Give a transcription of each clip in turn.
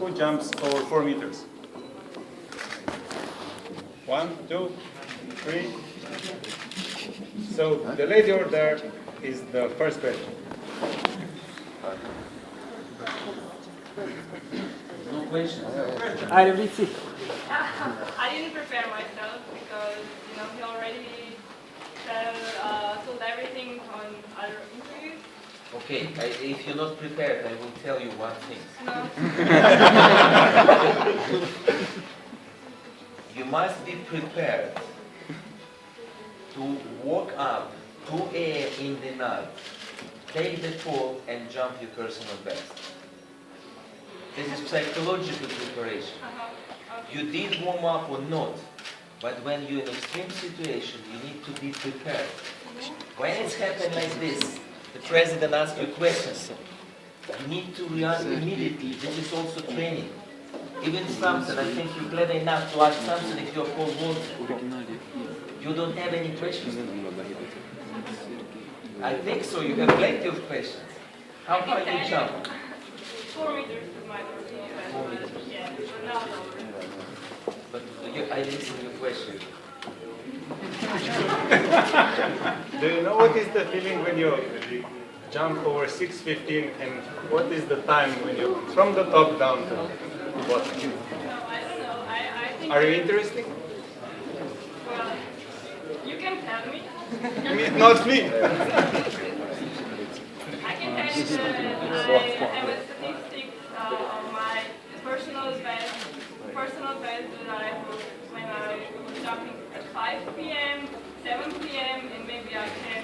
Who jumps over 4 meters? 1, 2, 3. So the lady over there is the first question. No questions. I didn't prepare myself because he already told everything on other interviews. Okay, if you're not prepared, I will tell you one thing. No. You must be prepared to walk up 2 a.m. in the night, take the fall and jump your personal best. This is psychological preparation. You did warm up or not, but when you're in an extreme situation, you need to be prepared. When it's happened like this, the president asks you questions, you need to react immediately. This is also training. Even Samson, I think you're clever enough to ask Samson if you're cold water. You don't have any questions. I think so, you have plenty of questions. How far you jump? 4 meters is my personal best. 4 meters. Yeah, but now no. But I listen to your question. Do you know what is the feeling when you jump over 6:15 and what is the time when you, from the top down to the bottom? No, I don't know. I think... Are you interested? Well, you can tell me. Not me. I can tell you that I have a statistic of my personal best that I put when I was jumping at 5 p.m., 7 p.m., and maybe I can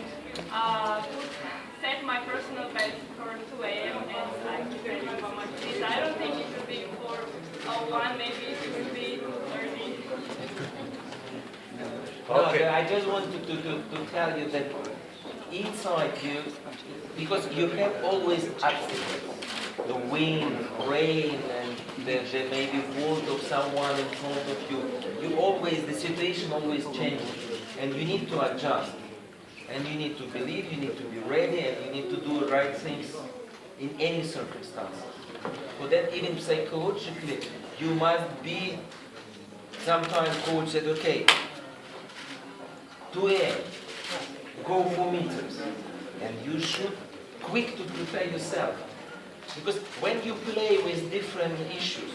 set my personal best for 2 a.m. and I keep it how much it is. I don't think it should be 4:01, maybe it should be 2:30. Okay. No, I just want to tell you that inside you, because you have always obstacles, the wind, rain, and there may be word of someone in front of you. The situation always changes, and you need to adjust. And you need to believe, you need to be ready, and you need to do the right things in any circumstances. For that, even psychologically, you must be, sometimes coach said, okay, 2 a.m., go 4 meters. And you should quick to prepare yourself. Because when you play with different issues,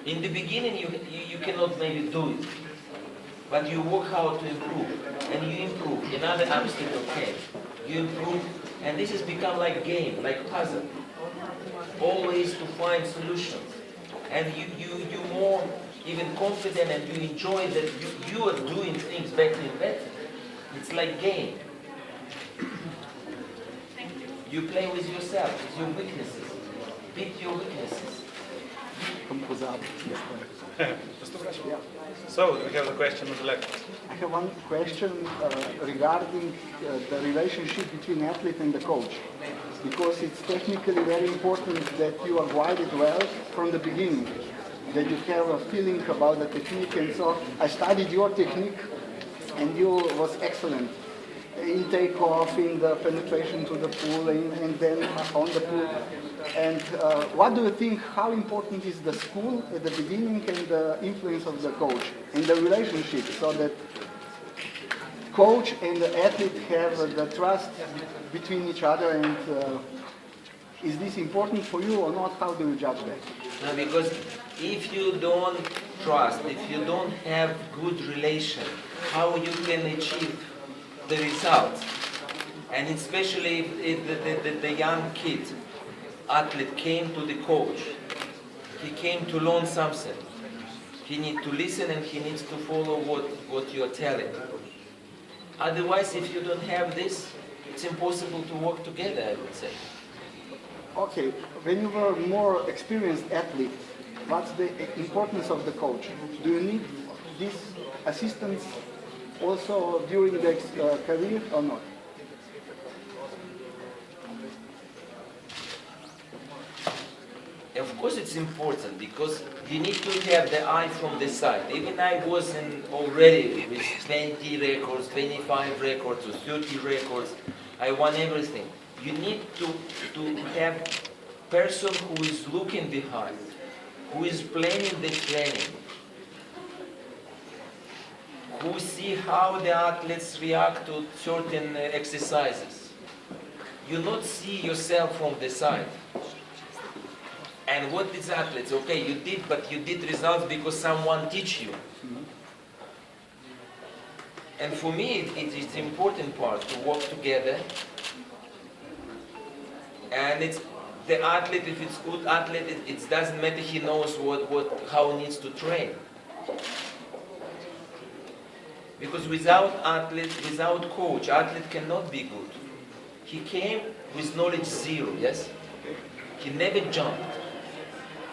in the beginning you cannot maybe do it. But you work hard to improve. And you improve. Another obstacle came. You improve. And this has become like game, like puzzle. Always to find solutions. And you're more even confident and you enjoy that you are doing things better and better. It's like game. You play with yourself, with your weaknesses. Beat your weaknesses. So we have the question on the left. I have one question regarding the relationship between athlete and the coach, because it's technically very important that you are guided well from the beginning, that you have a feeling about the technique, and so I studied your technique and you was excellent in takeoff, in the penetration to the pool, and then on the pool. And what do you think, how important is the school at the beginning and the influence of the coach and the relationship, so that coach and the athlete have the trust between each other, and is this important for you or not? How do you judge that? No, because if you don't trust, if you don't have good relation, how you can achieve the results? And especially if the young kid, athlete came to the coach, he came to learn something. He needs to listen and he needs to follow what you're telling. Otherwise, if you don't have this, it's impossible to work together, I would say. Okay, when you were more experienced athlete, what's the importance of the coach? Do you need this assistance also during the career or not? Of course it's important because you need to have the eye from the side. Even I was already with 20 records, 25 records, or 30 records. I won everything. You need to have person who is looking behind, who is planning the training, who see how the athletes react to certain exercises. You not see yourself from the side. And what these athletes, okay, you did, but you did results because someone teach you. And for me, it's an important part to work together. And it's the athlete, if it's good athlete, it doesn't matter, he knows how he needs to train. Because without athlete, without coach, athlete cannot be good. He came with knowledge zero, yes? He never jumped.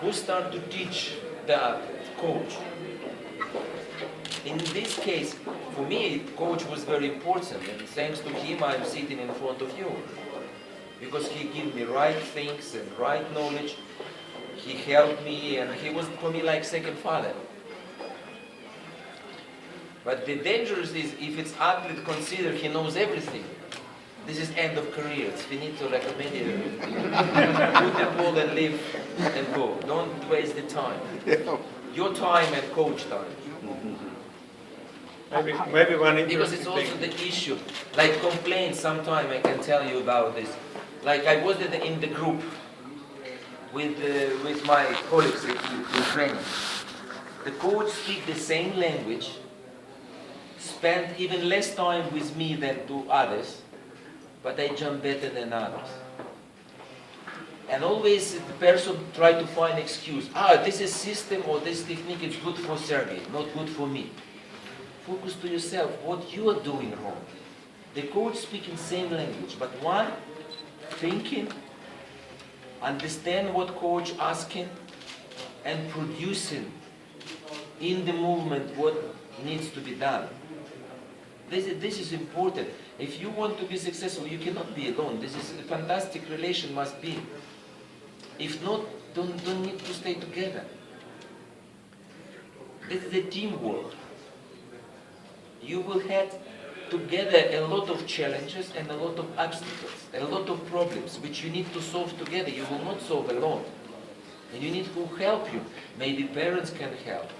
Who started to teach the athlete? Coach. In this case, for me, coach was very important, and thanks to him, I'm sitting in front of you. Because he gave me right things and right knowledge. He helped me, and he was for me like second father. But the danger is if it's athlete consider he knows everything. This is end of career. It's finito like a media. Put the ball and leave and go. Don't waste the time. Your time and coach time. Maybe one Because it's also the issue. Like complaints, sometime I can tell you about this. Like I was in the group with my colleagues in training. The coach speaks the same language, spent even less time with me than to others, but I jump better than others. And always the person try to find excuse. This is system or this technique is good for Sergey, not good for me. Focus to yourself, what you are doing wrong. The coach speaking same language, but one thinking, understand what coach asking, and producing in the movement what needs to be done. This is important. If you want to be successful, you cannot be alone. This is a fantastic relation must be. If not, don't need to stay together. This is a teamwork. You will have together a lot of challenges and a lot of obstacles, a lot of problems which you need to solve together. You will not solve alone. And you need who help you. Maybe parents can help.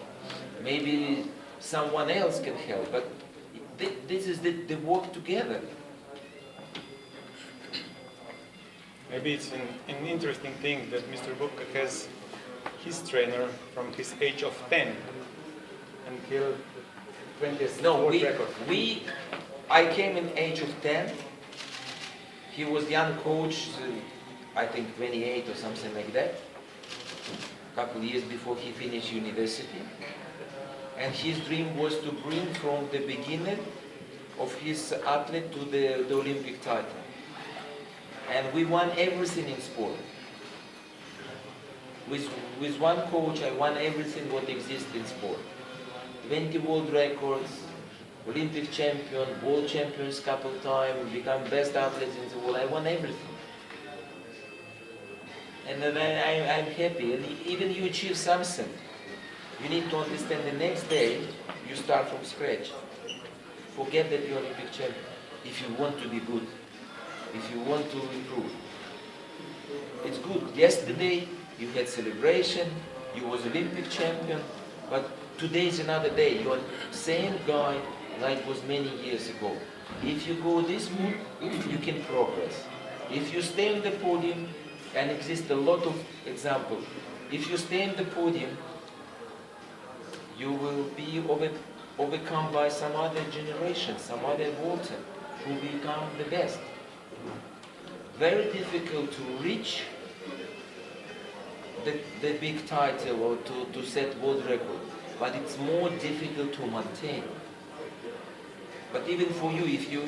Maybe someone else can help. But this is the work together. Maybe it's an interesting thing that Mr. Bubka has his trainer from his age of 10 until 20th world record. I came in age of 10. He was young coach, I think 28 or something like that. A couple of years before he finished university. And his dream was to bring from the beginning of his athlete to the Olympic title. And we won everything in sport. With one coach, I won everything what exists in sport. 20 world records, Olympic champion, world champions couple times, become best athletes in the world. I won everything. And then I'm happy. And even you achieve something, you need to understand the next day you start from scratch. Forget that you're Olympic champion. If you want to be good, if you want to improve. It's good. Yesterday you had celebration, you was Olympic champion, but today is another day. You are same guy like was many years ago. If you go this mood, you can progress. If you stay on the podium, and exist a lot of examples, if you stay on the podium, you will be overcome by some other generation, some other water who become the best. Very difficult to reach the big title or to set world record, but it's more difficult to maintain. But even for you, if you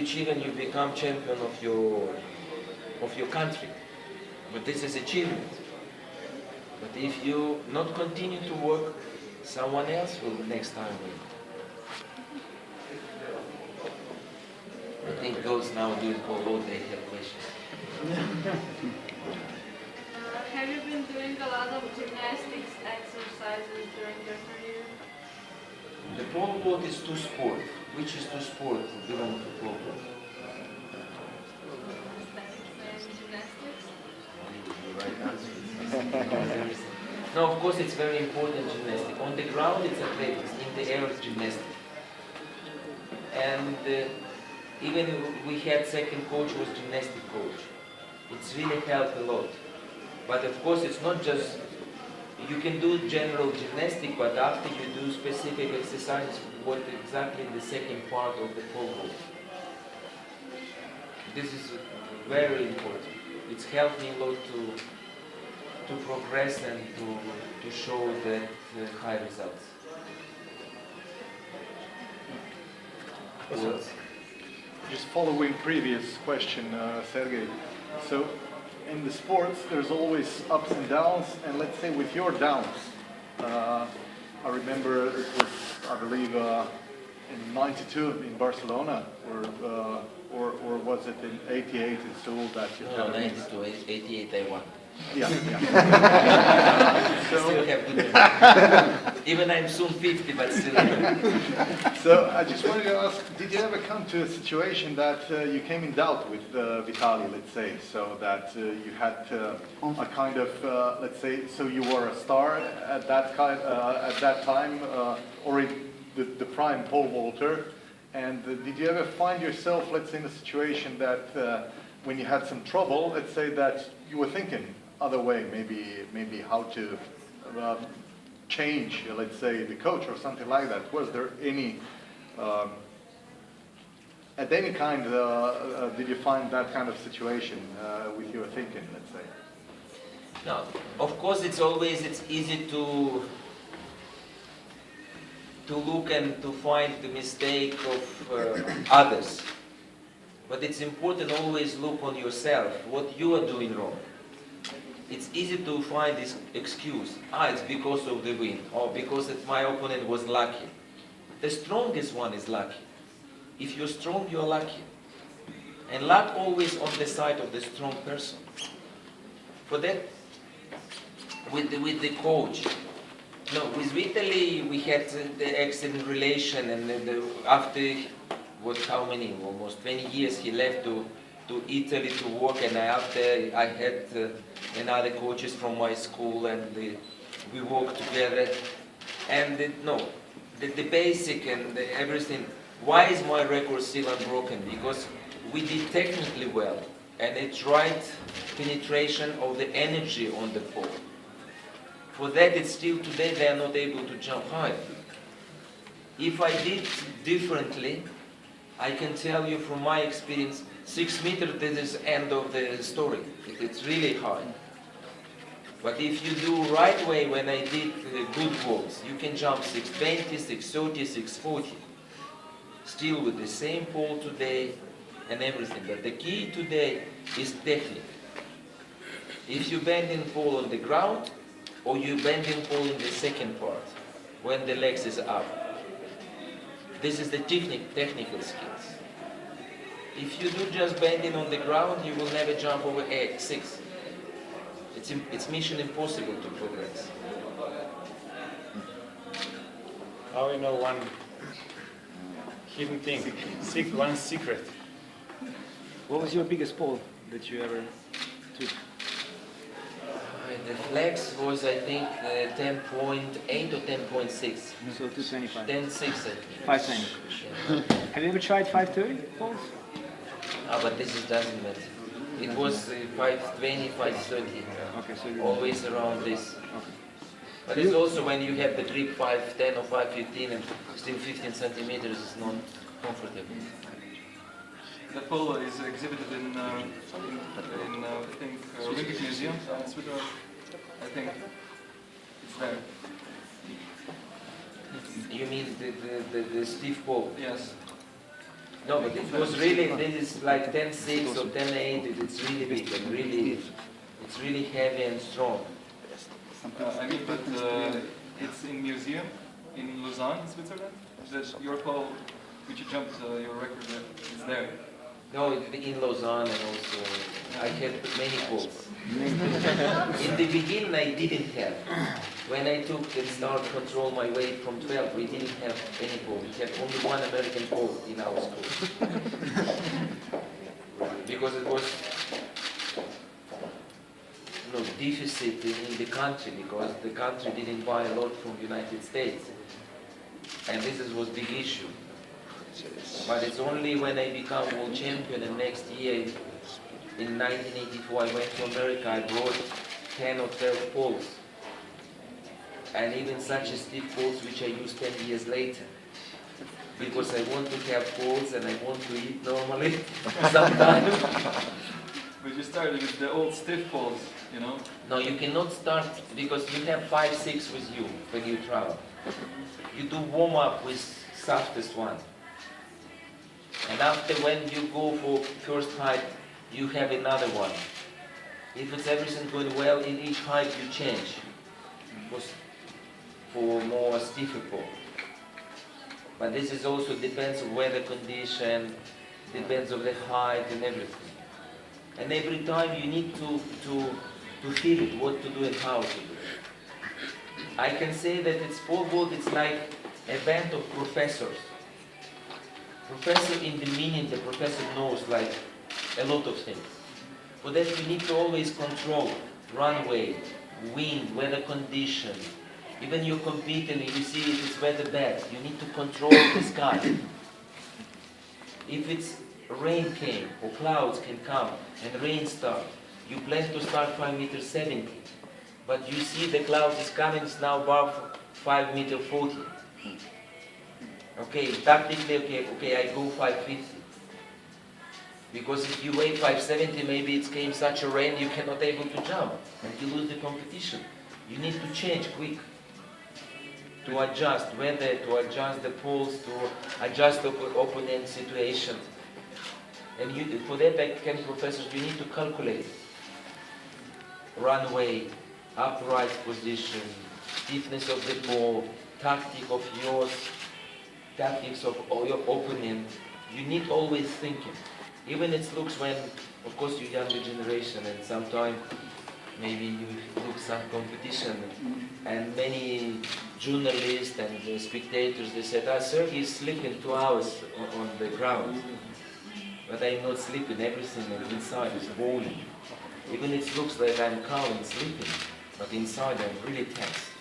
achieve and you become champion of your country, but this is achievement. But if you not continue to work, someone else will next time win. I think girls now doing polo, they have questions. Have you been doing a lot of gymnastics exercises during your career? The pole vault is two sport. Which is two sport belong to pole vault? Aesthetics and gymnastics? No, of course it's very important gymnastics. On the ground it's athletics, in the air it's gymnastics. And even we had second coach was gymnastic coach. It's really helped a lot. But of course it's not just, you can do general gymnastics, but after you do specific exercise, what exactly the second part of the pole vault. This is very important. It's helped me a lot to progress and to show that high results. So, just following previous question, Sergey. So, in the sports, there's always ups and downs, and let's say with your downs, I remember it was, I believe, in '92 in Barcelona, or was it in '88 in Seoul that you No, had? 92, 88 I won. Yeah. Still have good memory. Even I'm soon 50, but still. So I just wanted to ask, did you ever come to a situation that you came in doubt with Vitaly, let's say, so that you had a kind of, let's say, so you were a star at that time, or in the prime pole vaulter, and did you ever find yourself, let's say, in a situation that when you had some trouble, let's say that you were thinking other way, maybe how to change, let's say, the coach or something like that? Was there any, at any kind, did you find that kind of situation with your thinking, let's say? No, of course it's easy to look and to find the mistake of others. But it's important always look on yourself, what you are doing wrong. It's easy to find this excuse. It's because of the wind, or because my opponent was lucky. The strongest one is lucky. If you're strong, you're lucky. And luck always on the side of the strong person. For that, with the coach, no, with Vitaly we had the excellent relation, and after almost 20 years he left to Italy to work, and after I had another coaches from my school, and we worked together. And the basic and everything. Why is my record still unbroken? Because we did technically well, and it's right penetration of the energy on the pole. For that, it's still today they are not able to jump high. If I did differently, I can tell you from my experience, 6 meters, this is end of the story. It's really hard. But if you do right way, when I did good vaults, you can jump 620, 630, 640. Still with the same pole today and everything. But the key today is technique. If you bend in pole on the ground, or you bend in pole in the second part, when the legs is up. This is the technical skills. If you do just bending on the ground, you will never jump over 6. It's mission impossible to progress. Now we know one hidden thing, one secret. What was your biggest pole that you ever took? The flex was, I think, 10.8 or 10.6. So 225. 10.6, I think. 520. Yeah. Have you ever tried 530 poles? But this doesn't matter. It was 520, 530. Okay, so you Always around this. Okay. But it's also when you have the grip 510 or 515 and still 15 centimeters is not comfortable. The pole is exhibited in I think, Olympic Museum in Switzerland. I think it's there. You mean the stiff pole? Yes. No, but it was really, this is like 10.6 or 10.8, it's really big and really, it's really heavy and strong. I mean, but it's in museum in Lausanne, Switzerland. That your pole, which you jumped your record with, is there. No, in Lausanne, and also I had many poles. In the beginning I didn't have. When I took and started control my weight from 12, we didn't have any pole. We had only one American pole in our school. Because it was deficit in the country, because the country didn't buy a lot from the United States. And was big issue. But it's only when I become world champion, and next year, in 1984, I went to America, I brought 10 or 12 poles. And even such a stiff poles which I used 10 years later. Because I want to have poles and I want to eat normally sometimes. But you started with the old stiff poles, you know? No, you cannot start, because you have 5, 6 with you when you travel. You do warm up with softest one. And after, when you go for first height, you have another one. If it's everything going well, in each height you change. Because for more stiffer pole. But this is also depends on weather condition, depends on the height and everything. And every time you need to feel it, what to do and how to do it. I can say that it's pole vault, it's like a band of professors. Professor in the meaning, the professor knows like a lot of things. For that you need to always control runway, wind, weather condition. Even you're competing and you see if it's weather bad, you need to control the sky. If it's rain came or clouds can come and rain start, you plan to start 5 meters 70, but you see the cloud is coming, it's now above 5 meter 40. Okay, tactically, okay, I go 550. Because if you wait 570, maybe it came such a rain you cannot able to jump and you lose the competition. You need to change quick. To adjust weather, to adjust the poles, to adjust the opponent situation. And for that, like professors, you need to calculate runway, upright position, stiffness of the pole, tactic of yours, tactics of your opponent. You need always thinking. Even it looks when, of course, you're younger generation, and sometimes maybe you look some competition, and many journalists and spectators, they said, Sergey is sleeping 2 hours on the ground. But I'm not sleeping, everything inside is boiling. Even it looks like I'm calm and sleeping, but inside I'm really tense.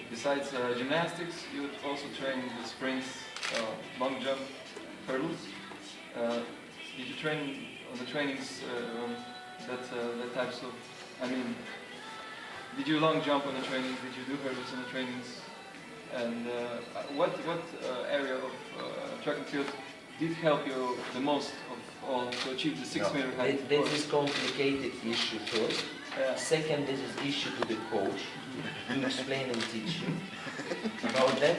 Besides gymnastics, you also train the sprints, long jump, hurdles. Did you train on the trainings that types of, I mean, did you long jump on the trainings? Did you do hurdles on the trainings? And what area of track and field did help you the most of all to achieve the 6 meter height? This is complicated issue first. Yeah. Second, this is issue to the coach to explain and teach you about that.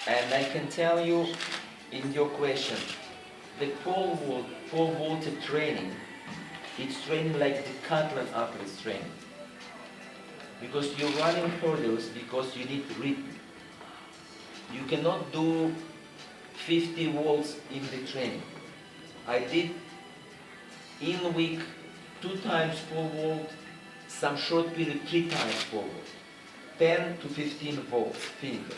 And I can tell you in your question, the pole vaulted training, it's training like the Catalan athletes training. Because you're running hurdles because you need rhythm. You cannot do 50 volts in the training. I did in week 2 times pole vault, some short period 3 times pole vault. 10 to 15 volts finger.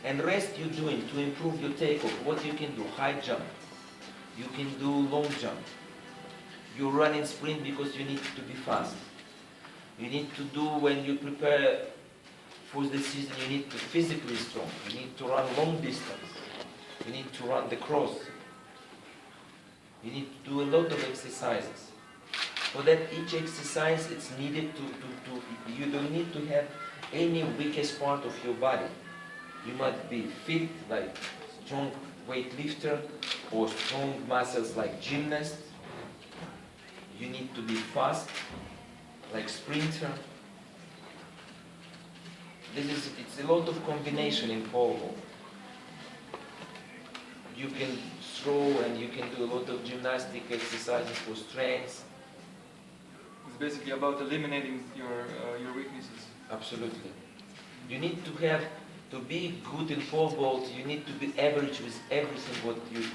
And rest you're doing to improve your takeoff. What you can do, high jump. You can do long jump. You run in sprint because you need to be fast. You need to do when you prepare for the season, you need to be physically strong. You need to run long distance. You need to run the cross. You need to do a lot of exercises. For that each exercise it's needed you don't need to have any weakest part of your body. You must be fit like strong weightlifter or strong muscles like gymnast. You need to be fast like sprinter. It's a lot of combination in pole vault. You can throw and you can do a lot of gymnastic exercises for strength. It's basically about eliminating your weaknesses. Absolutely. You need to be good in pole vault, you need to be average with everything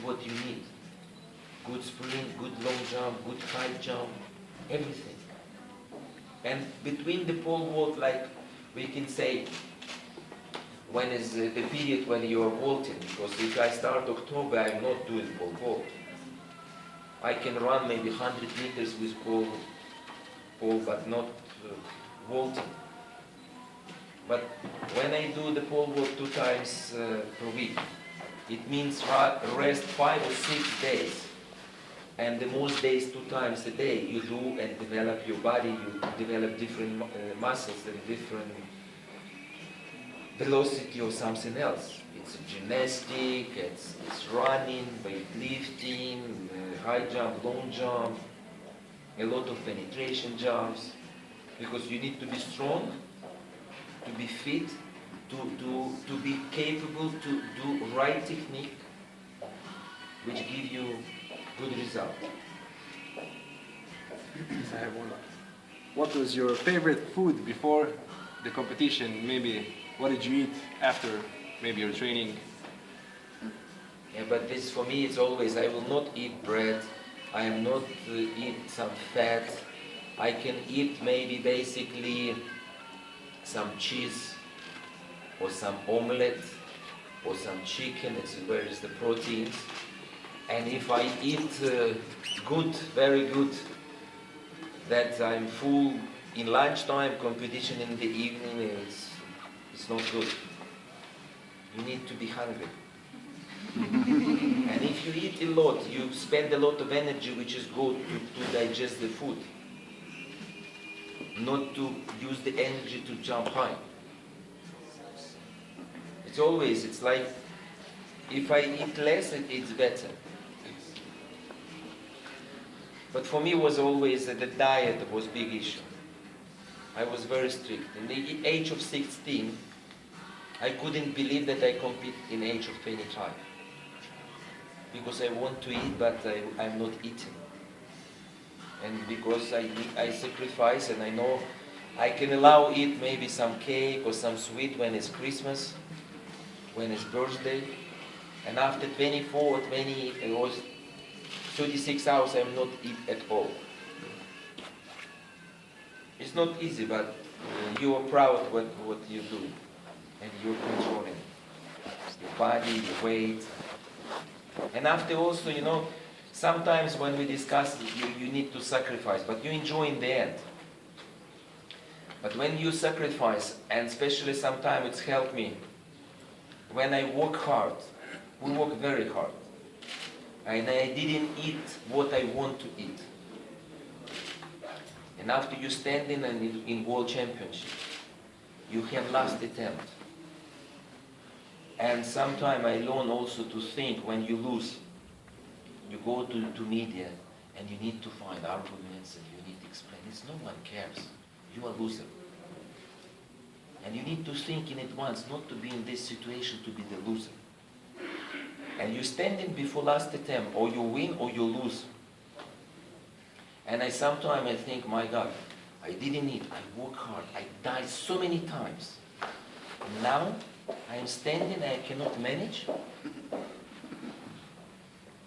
what you need. Good sprint, good long jump, good high jump, everything. And between the pole vault, like we can say, when is the period when you are vaulting? Because if I start October, I'm not doing pole vault. I can run maybe 100 meters with pole pole, but not vaulting. But when I do the pole vault 2 times per week, it means rest 5 or 6 days. And the most days 2 times a day you do and develop your body, you develop different muscles and different velocity or something else. It's gymnastic, it's running, weightlifting, high jump, long jump, a lot of penetration jumps, because you need to be strong, to be fit, to be capable to do right technique, which give you good result. I have one. What was your favorite food before the competition? Maybe what did you eat after maybe your training? Yeah, but this for me it's always, I will not eat bread, I am not eat some fat, I can eat maybe basically some cheese or some omelette or some chicken, it's where is the proteins. And if I eat good, very good, that I'm full in lunchtime, competition in the evening, it's not good. You need to be hungry. And if you eat a lot, you spend a lot of energy, which is good to digest the food, not to use the energy to jump high. It's like, if I eat less, it's better. But for me, it was always the diet was a big issue. I was very strict. In the age of 16, I couldn't believe that I compete in age of 25. Because I want to eat, but I'm not eating. And because I sacrifice, and I know I can allow eat maybe some cake or some sweet when it's Christmas, when it's birthday. And after 24 or 36 hours, I will not eat at all. It's not easy, but you are proud what you do, and you're controlling your body, your weight. And after also, sometimes when we discuss, you need to sacrifice, but you enjoy in the end. But when you sacrifice, and especially sometimes it's helped me, when I work hard, we work very hard, and I didn't eat what I want to eat. And after you standing in World Championship, you have last attempt. And sometimes I learn also to think when you lose, you go to media and you need to find arguments and you need to explain. No one cares. You are a loser. And you need to think in advance not to be in this situation to be the loser. And you standing before last attempt, or you win or you lose. And sometimes I think, my God, I didn't eat, I work hard, I died so many times. Now I am standing, I cannot manage.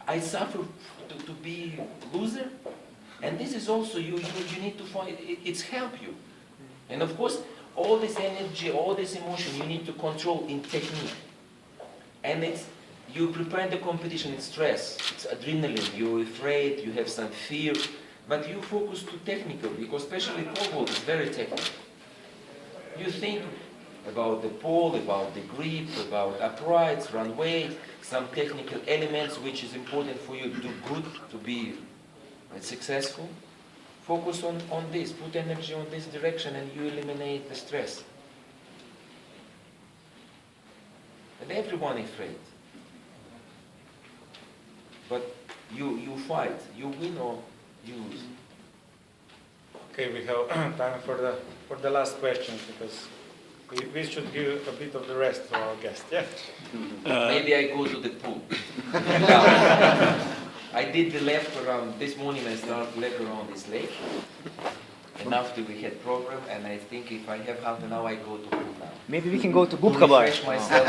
I suffer to be loser. And this is also, you need to find, it's help you. And of course, all this energy, all this emotion, you need to control in technique. And you prepare the competition, it's stress, it's adrenaline, you're afraid, you have some fear, but you focus to technical, because especially pole vault is very technical. You think about the pole, about the grip, about uprights, runway, some technical elements which is important for you to do good, to be successful. Focus on this, put energy on this direction, and you eliminate the stress. And everyone is afraid. But you fight, you win or you lose. Okay, we have time for the last question, because we should give a bit of the rest to our guest. Yeah. Maybe I go to the pool. I did the lap around this morning. I started lap around this lake, and after we had program, and I think if I have half an hour, I go to pool now. Maybe we can go to To Bubka bar. refresh myself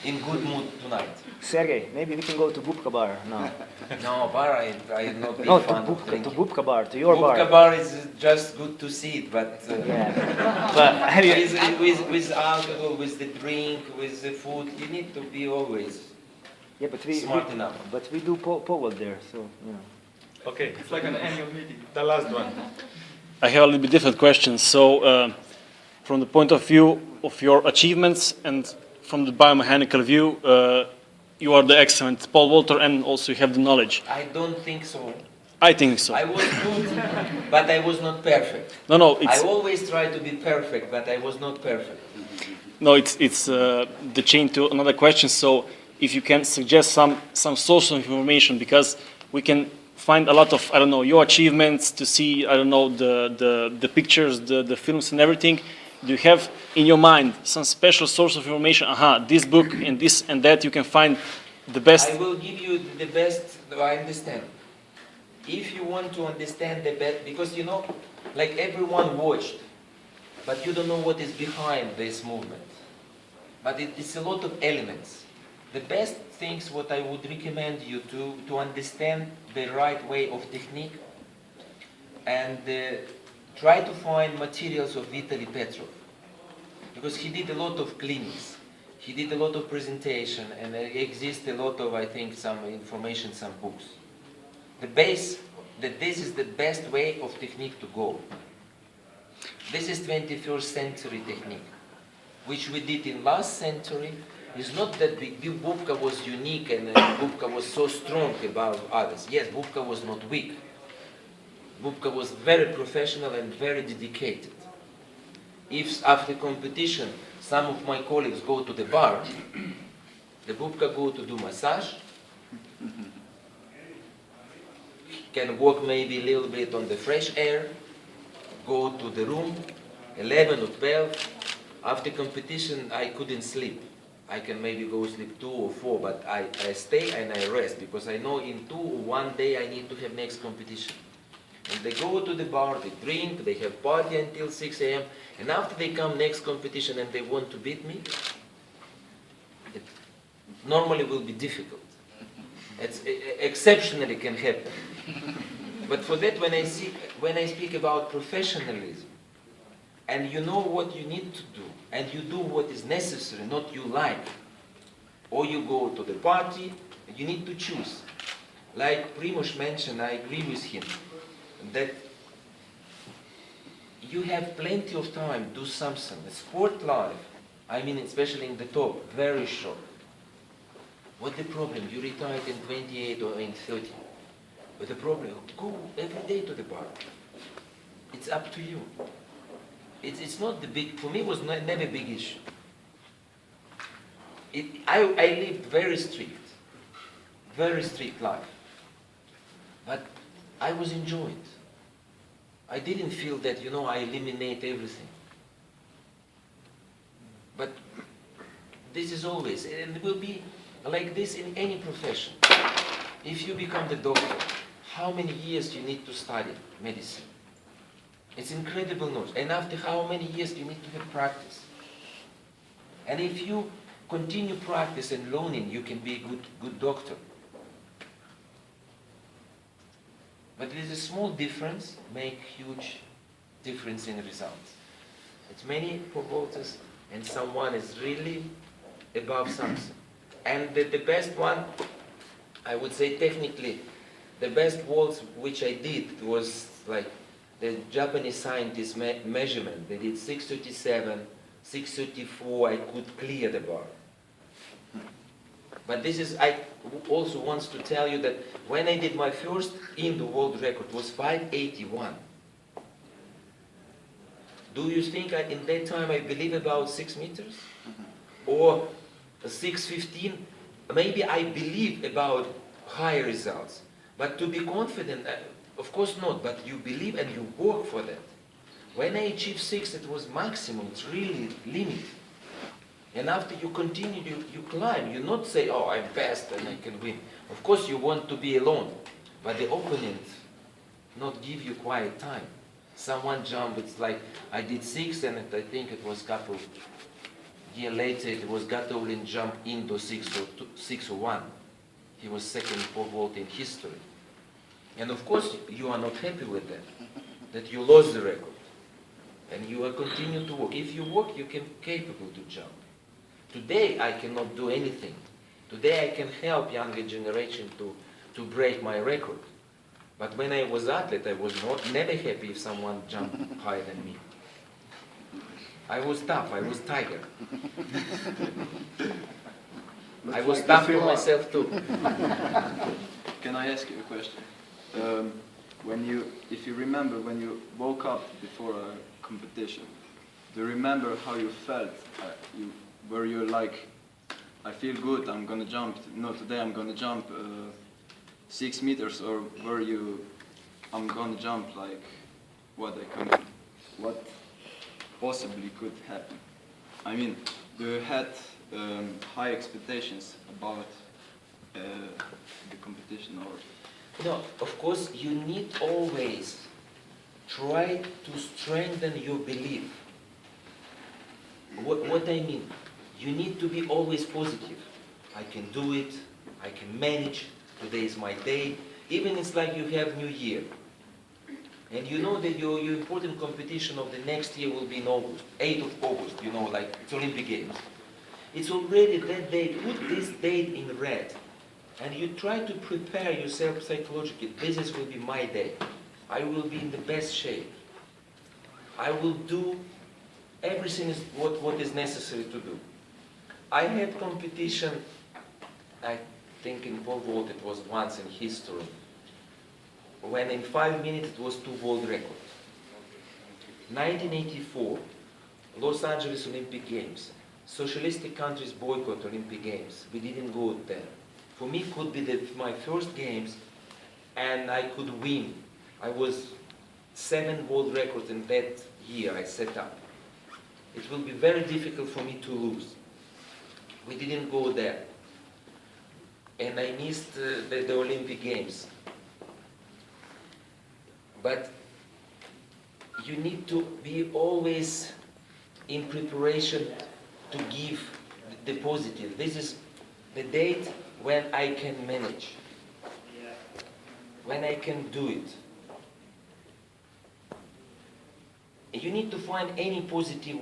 in good mood tonight. Sergey, maybe we can go to Bubka bar now. No, bar, I am not big No, to fan of Bubka, drinking. Bubka bar, to your Bubka bar. bar is just good to see it, but Yeah. But have you, with alcohol, with the drink, with the food, you need to be always yeah, but smart enough. But we do pole vault there, so yeah. Okay. It's like an annual meeting. The last one. I have a little bit different questions. So, from the point of view of your achievements and from the biomechanical view, you are the excellent pole vaulter and also you have the knowledge. I don't think so. I think so. I was good, but I was not perfect. No, I always try to be perfect, but I was not perfect. No, it's the chain to another question. So, if you can suggest some source of information, because we can find a lot of, I don't know, your achievements to see, I don't know, the pictures, the films and everything. Do you have in your mind some special source of information? This book and this and that, you can find the best. I will give you the best I understand. If you want to understand the best, because you know, like everyone watched, but you don't know what is behind this movement. But it's a lot of elements. The best things what I would recommend you to understand the right way of technique and try to find materials of Vitaly Petrov, because he did a lot of clinics, he did a lot of presentation, and there exists a lot of, I think, some information, some books. The base, that this is the best way of technique to go. This is 21st century technique, which we did in last century. It's not that Bubka was unique and Bubka was so strong above others. Yes, Bubka was not weak. Bubka was very professional and very dedicated. If after competition some of my colleagues go to the bar, the Bubka go to do massage, can walk maybe a little bit on the fresh air, go to the room, 11 or 12. After competition, I couldn't sleep. I can maybe go sleep 2 or 4, but I stay and I rest, because I know in 2 or 1 day I need to have next competition. And they go to the bar, they drink, they have party until 6 a.m. And after they come next competition and they want to beat me, it normally will be difficult. It's exceptionally can happen. But for that, when I speak about professionalism, and you know what you need to do, and you do what is necessary, not you like, or you go to the party, and you need to choose. Like Primož mentioned, I agree with him, that you have plenty of time to do something. The sport life, I mean especially in the top, very short. What's the problem? You retired in 28 or in 30. But the problem, go every day to the bar. It's up to you. It's not the big, for me it was never a big issue. I lived very strict life. But I was enjoying it. I didn't feel that, you know, I eliminate everything. But this is always, and it will be like this in any profession. If you become the doctor, how many years you need to study medicine? It's incredible knowledge. And after how many years you need to have practice? And if you continue practice and learning, you can be a good doctor. But there is a small difference, make huge difference in results. It's many proposals and someone is really above something. And the best one, I would say technically, the best waltz which I did was like the Japanese scientists measurement. They did 637, 634, I could clear the bar. But this is, I also want to tell you that when I did my first Indo world record was 581. Do you think in that time I believe about 6 meters? Or 615? Maybe I believe about higher results. But to be confident, of course not, but you believe and you work for that. When I achieved 6, it was maximum, it's really limit. And after you continue, you climb. You not say, oh, I'm fast and I can win. Of course you want to be alone, but the opponent not give you quiet time. Someone jump, it's like, I did 6 and I think it was a couple years later, it was Gatovlin jump into 601. He was second pole vault in history. And of course you are not happy with that you lost the record. And you will continue to work. If you work, you can capable to jump. Today I cannot do anything. Today I can help younger generation to break my record. But when I was athlete, I was never happy if someone jumped higher than me. I was tough, I was tiger. I was tough for myself too. Can I ask you a question? If you remember when you woke up before a competition, do you remember how you felt? Were you like, I feel good, I'm gonna jump, no, today I'm gonna jump 6 meters, or were you, I'm gonna jump like what possibly could happen? I mean, do you had high expectations about the competition, or? No, of course, you need always try to strengthen your belief. What I mean, you need to be always positive. I can do it, I can manage, today is my day. Even it's like you have New Year. And you know that your important competition of the next year will be in August, 8th of August, you know, like it's Olympic Games. It's already that date, put this date in red. And you try to prepare yourself psychologically. This will be my day. I will be in the best shape. I will do everything what is necessary to do. I had competition, I think in pole vault it was once in history, when in 5 minutes it was 2 world records. 1984, Los Angeles Olympic Games. Socialistic countries boycott Olympic Games. We didn't go there. For me, it could be my first games, and I could win. I was 7 world records in that year I set up. It will be very difficult for me to lose. We didn't go there. And I missed the Olympic Games. But you need to be always in preparation to give the positive. This is the date when I can manage, when I can do it. You need to find any positive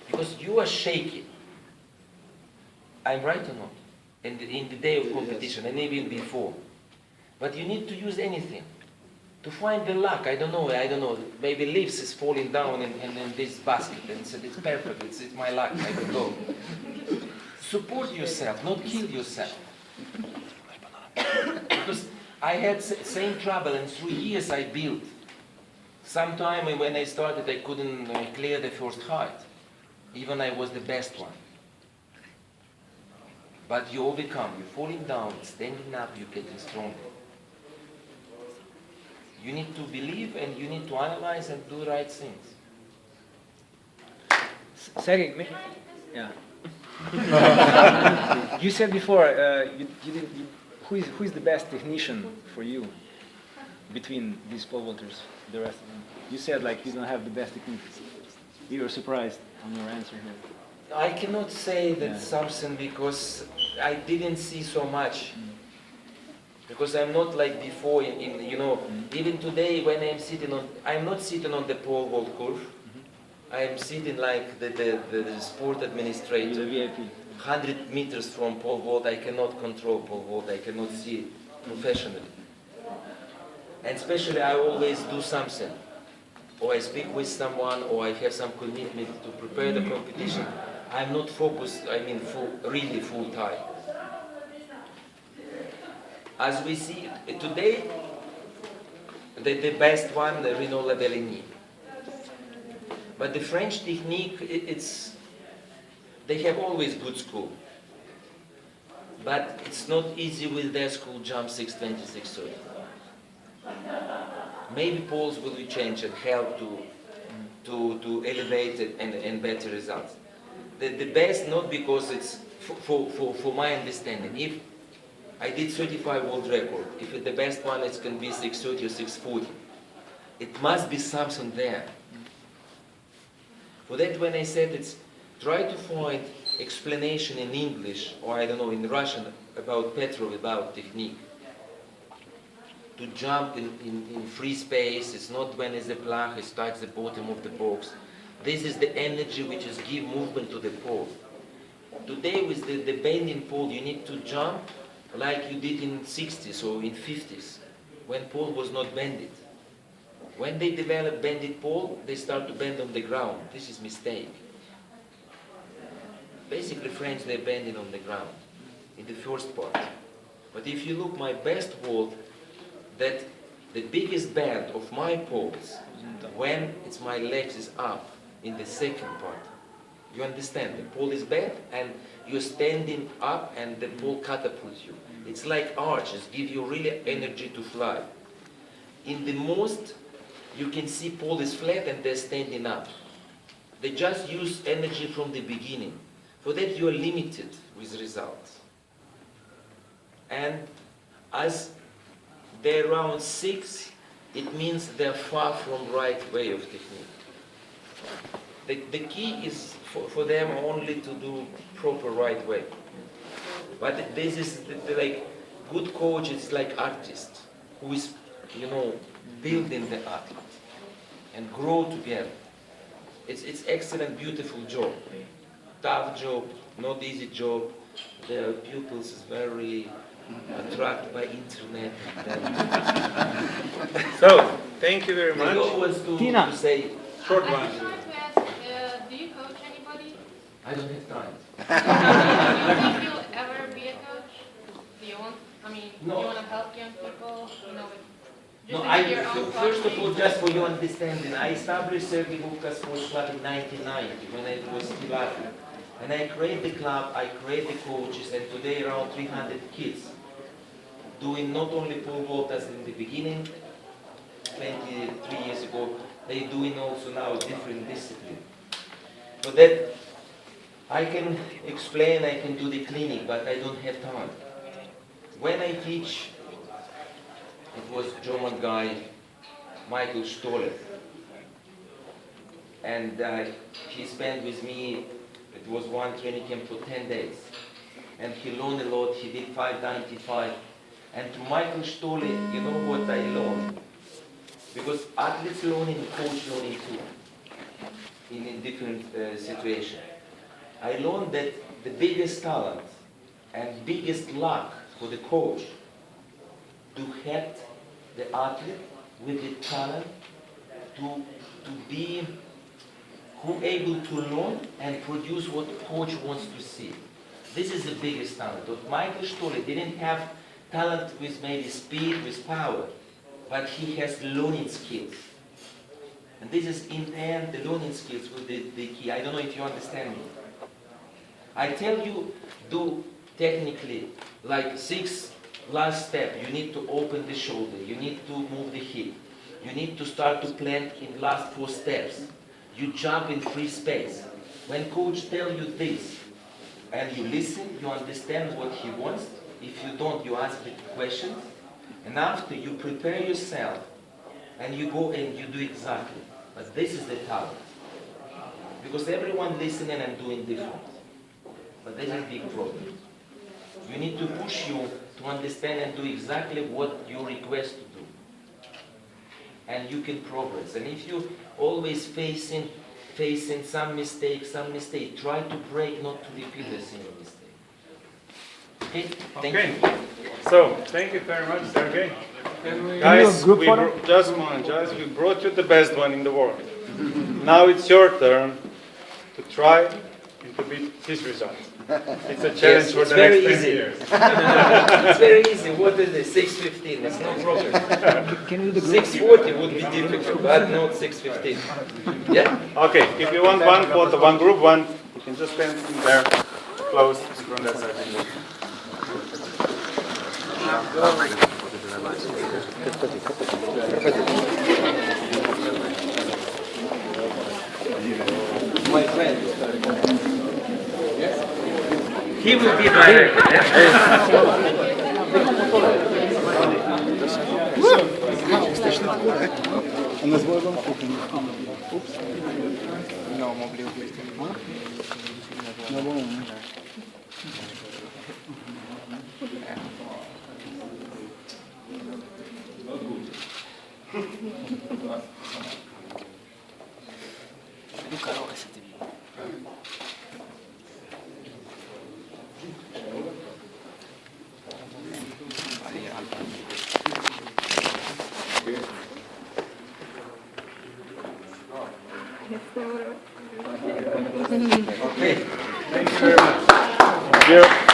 because you are shaky. I'm right or not? In the day of competition, and even before. But you need to use anything to find the luck. I don't know. Maybe leaves is falling down in this basket, and so it's perfect. It's my luck. I will go. Support yourself, not kill yourself. Because I had same trouble, and through years I built. Sometime when I started, I couldn't clear the first height. Even I was the best one. But you overcome. You're falling down, standing up, you're getting stronger. You need to believe, and you need to analyze and do the right things. Sergey, yeah. You said before, who is the best technician for you between these pole vaulters, the rest of them? You said like you don't have the best technique. You were surprised on your answer here. I cannot say that something because I didn't see so much. Because I'm not like before even today when I'm not sitting on the pole vault curve. I'm sitting like the sport administrator. The VIP. 100 meters from pole vault, I cannot control pole vault, I cannot see it professionally. And especially I always do something. Or I speak with someone, or I have some commitment to prepare the competition. I'm not focused, really full time. As we see today, the best one, Renaud Lavellini. But the French technique, they have always good school. But it's not easy with their school jump 620, 630. Maybe poles will be changed and help to elevate it and better results. The best, not because it's, for my understanding, if I did 35 world record, if the best one it can be 630 or 640, it must be something there. For that when I said it's, try to find explanation in English, or I don't know, in Russian, about Petrov, about technique. To jump in free space, it's not when it's the plank, it strikes the bottom of the box. This is the energy which is give movement to the pole. Today with the bending pole, you need to jump like you did in 60s or in 50s. when pole was not bended. When they develop bended pole, they start to bend on the ground. This is mistake. Basically, French, they're bending on the ground in the first part. But if you look my best hold, that the biggest bend of my poles, when it's my legs is up in the second part. You understand? The pole is bent and you're standing up and the pole catapults you. It's like arches, give you really energy to fly. In the most, you can see pole is flat and they're standing up. They just use energy from the beginning. For that you are limited with results. And as they're around 6, it means they're far from right way of technique. The key is for them only to do proper right way. But this is like good coach is like artist who is, you know, building the athlete and grow together. It's excellent, beautiful job. Tough job, not easy job. The pupils is very attracted by internet. So, thank you very much. I always to say Short I one. just wanted to ask, do you coach anybody? I don't have time. Do you think you'll ever be a coach? Do you want, I mean, No. do you want to help young people, you know, with No, just your own first of all, coaching? just for your understanding, I established Sergey Bubka Sports Club in 1990 when I was still athlete. And I created the club, I created the coaches, and today around 300 kids doing not only pole vault as in the beginning, 23 years ago, they're doing also now different discipline. So that I can explain, I can do the clinic, but I don't have time. When I teach, it was German guy, Michael Stoller. And he spent with me, it was one training camp for 10 days. And he learned a lot, he did 595. And to Michael Stoller, you know what I learned? Because athletes learning, coach learning too, in a different situation. I learned that the biggest talent and biggest luck for the coach to have the athlete with the talent to be who able to learn and produce what coach wants to see. This is the biggest talent. But Michael Stoller didn't have talent with maybe speed, with power, but he has learning skills. And this is in the end the learning skills with the key. I don't know if you understand me. I tell you, do technically like 6 last step. You need to open the shoulder. You need to move the hip. You need to start to plant in last 4 steps. You jump in free space. When coach tell you this, and you listen, you understand what he wants. If you don't, you ask the questions. And after you prepare yourself, and you go and you do exactly. But this is the talent. Because everyone listening and doing different. But this is a big problem. You need to push you to understand and do exactly what you request to do. And you can progress. And if you always facing some mistake, try to break, not to repeat the same mistake. Okay? Thank you. So, thank you very much, Sergey. Guys, just a moment, guys. We brought you the best one in the world. Now it's your turn to try and to beat his result. It's a challenge for the next 10 years. It's very easy. What is it? 6:15. That's no problem. 6:40 would be difficult, but not 6:15. Yeah? Okay, if you want one photo, one group one, you can just stand in there, close from that side. My friend. He will be director. A nas było wam kuchni. Ups. No, mogli ubić. No bo... Okay. Thank you very much. Thank you.